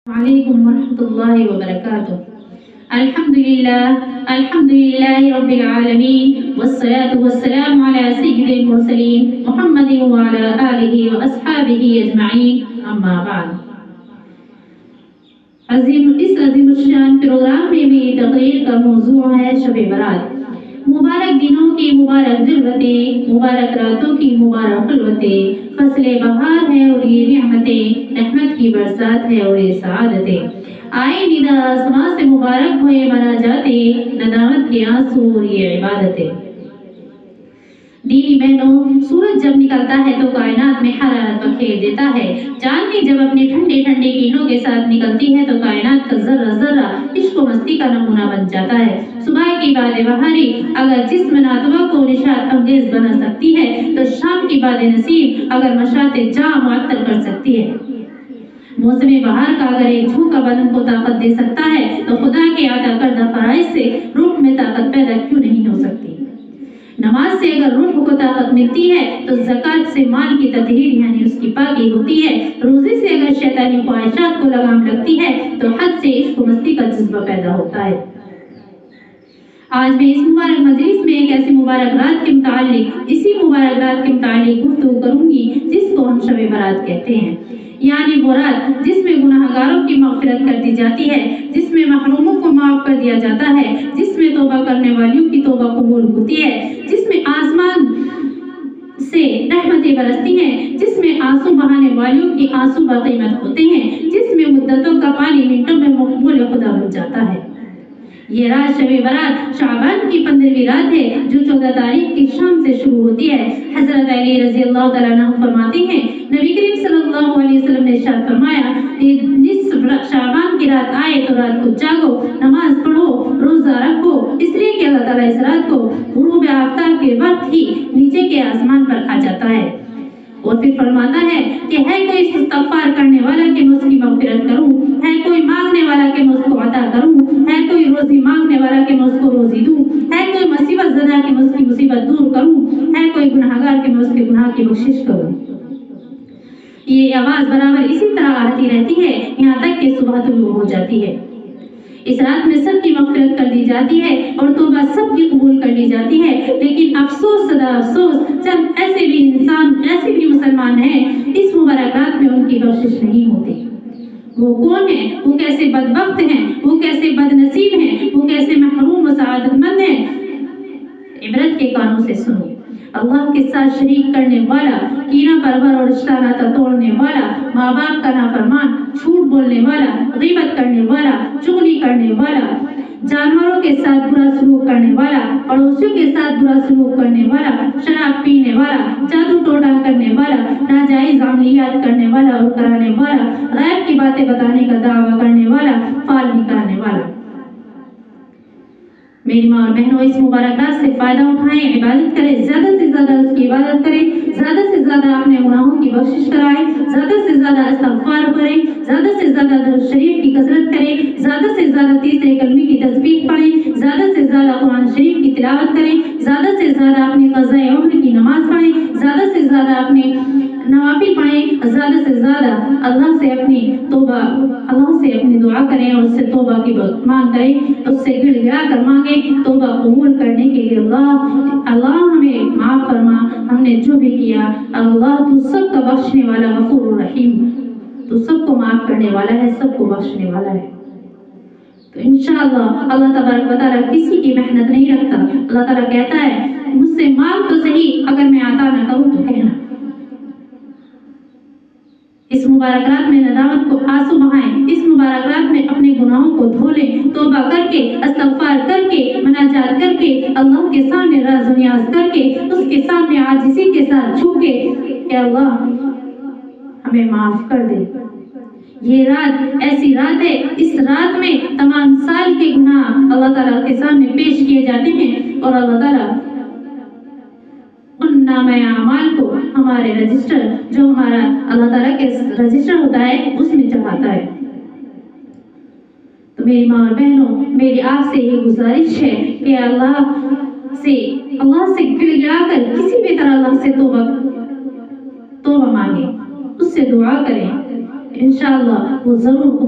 عليكم ورحمة الله وبركاته. الحمد لله رب العالمين والصلاة والسلام على سيد المرسلين محمد وعلى آله وأصحابه أجمعين أما بعد. اس عظیم الشان پروگرام میں میری تقریر کا موضوع ہے شب برات. مبارک دنوں کی مبارک ضرورتیں، مبارک راتوں کی مبارک خلوتیں، فصل بہار ہے اور یہ نعمتیں، رحمت کی برسات ہے اور یہ سعادتیں. آئے ندا آسمان سے مبارک ہوئے مناجاتیں، ندامت کے آنسو اور یہ عبادتیں. دینی بہنوں، سورج جب نکلتا ہے تو کائنات میں حرارت بکھیر دیتا ہے. چاندنی جب اپنی ٹھنڈے ٹھنڈے کرنوں کے ساتھ نکلتی ہے تو کائنات کا ذرہ ذرہ عشق و مستی کا نمونہ بن جاتا ہے. صبح کی باد بہاری اگر جسم ناتواں کو نشاط انگیز بنا سکتی ہے تو شام کی باد نسیم اگر مشاط جاں معطل کر سکتی ہے. موسم بہار کا اگر ایک جھونکا بدن کو طاقت دے سکتا ہے تو خدا کے عطا کردہ فرائض سے روح میں طاقت پیدا کیوں نہیں ہو سکتی؟ نماز سے اگر روح کو طاقت ملتی ہے تو زکوٰۃ سے مال کی تطہیر یعنی اس کی پاکی ہوتی ہے. روزے سے اگر شیطانی خواہشات کو لگام لگتی ہے تو حد سے عشق و مستی کا جذبہ پیدا ہوتا ہے. آج میں اس مبارک مجلس میں ایک ایسی مبارک رات کے متعلق گفتگو کروں گی جس کو ہم شب برات کہتے ہیں. یعنی وہ رات جس میں گناہ گاروں کی مغفرت کر دی جاتی ہے، جس میں محروموں کو معاف کر دیا جاتا ہے، جس میں توبہ کرنے والیوں کی توبہ قبول ہوتی ہے، جس میں آسمان سے رحمتیں برستی ہیں، جس میں آنسو بہانے والیوں کی آنسو باقیمت ہوتے ہیں، جس میں مدتوں کا پانی منٹوں میں مقبول خدا بن جاتا ہے. یہ رات شب برات شعبان کی 15ویں رات ہے جو 14 تاریخ کی شام سے شروع ہوتی ہے. حضرت علی رضی اللہ تعالیٰ عنہ فرماتے ہیں، نبی کریم صلی اللہ علیہ وسلم نے ارشاد فرمایا کہ نصف شعبان کی رات آئے تو رات کو جاگو، نماز پڑھو، روزہ رکھو، اس لیے کہ اللہ تعالیٰ اس رات کو غروب آفتاب کے وقت ہی نیچے کے آسمان پر آ جاتا ہے. اور پھر فرماتا ہے کہ ہے کوئی استغفار کرنے والا کہ میں اس کی مغفرت کروں، ہے کوئی مانگنے والا کہ میں اس کو عطا کروں، ہے کوئی روزی مانگنے والا کہ میں اس کو روزی دوں، ہے کوئی مصیبت زدہ کہ میں اس کی مصیبت دور کروں، ہے کوئی گناہگار کہ میں اس کے گناہ کی بخشش کروں. یہ آواز برابر اسی طرح آتی رہتی ہے یہاں تک کہ صبح طلوع ہو جاتی ہے. اس رات میں سب کی مغفرت کر دی جاتی ہے اور توبہ سب کی قبول کر لی جاتی ہے. لیکن افسوس صدا افسوس، چند ایسے بھی انسان، ایسے بھی مسلمان ہیں اس مبارک رات میں ان کی بخشش نہیں ہوتی. وہ کون ہیں؟ وہ کیسے بدبخت ہیں؟ وہ کیسے بد نصیب ہیں؟ وہ کیسے محروم و سعادت مند ہیں؟ عبرت کے کانوں سے سنو. اللہ کے ساتھ شریک کرنے والا، کینہ پرور اور رشتہ ناتا توڑنے والا، ماں باپ کا نافرمان، جھوٹ بولنے والا، غیبت کرنے والا، چغلی کرنے والا، جانوروں کے ساتھ برا سلوک کرنے والا، پڑوسیوں کے ساتھ برا سلوک کرنے والا، شراب پینے والا، جادو ٹوٹا کرنے والا، ناجائز عملیات کرنے والا اور کرانے والا، غیب کی باتیں بتانے کا دعویٰ کرنے والا، فال نکالنے والا. میری ماں اور بہنوں، اس مبارک رات سے فائدہ اٹھائیں، عبادت کریں، زیادہ سے زیادہ اس کی عبادت کریں، زیادہ سے زیادہ اپنے گناہوں کی بخشش کرائیں، زیادہ سے زیادہ استغفار کریں، زیادہ سے زیادہ درود شریف کی کثرت کریں، زیادہ سے زیادہ تیسرے کلمے کی تسبیح پڑھیں، زیادہ سے زیادہ قرآن شریف کی تلاوت کریں، زیادہ سے زیادہ اپنے قضاء عمر کی نماز پڑھیں، زیادہ سے زیادہ اپنے نوافل پڑھیں، زیادہ سے زیادہ اللہ سے اپنی دعا کریں اور اس سے توبہ کی مانگ کریں، اس سے گڑ گڑا کر مانگیں توبہ قبول کرنے کے لیے. اللہ ہمیں معاف فرما، ہم نے جو بھی کیا. اللہ تو سب کا بخشنے والا غفور الرحیم، تو سب کو معاف کرنے والا ہے، سب کو بخشنے والا ہے. تو انشاءاللہ اللہ تبارک و تعالیٰ کسی کی محنت نہیں رکھتا. اللہ تعالیٰ کہتا ہے مجھ سے مانگ تو صحیح، اگر میں عطا نہ کروں تو کہنا. اس مبارک رات میں ندامت کو آنسو بہائیں، اس مبارک رات میں اپنے گناہوں کو دھو لیں، توبہ کر کے، استغفار کر کے، مناجات کر کے، اللہ کے سامنے راز و نیاز کر کے، اس کے سامنے عاجزی کے ساتھ جھکے کہ اللہ ہمیں معاف کر دے. یہ رات ایسی رات ہے، اس رات میں تمام سال کے گناہ اللہ تعالیٰ کے سامنے پیش کیے جاتے ہیں اور اللہ تعالیٰ ان نامہ اعمال کو ہمارے رجسٹر، جو ہمارا اللہ تعالیٰ کے رجسٹر ہوتا ہے، اس میں چڑھاتا ہے. تو میری ماں اور بہنوں، میری آپ سے یہ گزارش ہے کہ اللہ سے گڑ گڑا کر کسی بھی طرح اللہ سے توبہ مانگیں، اس سے دعا کریں، انشاءاللہ وہ ضرور قبول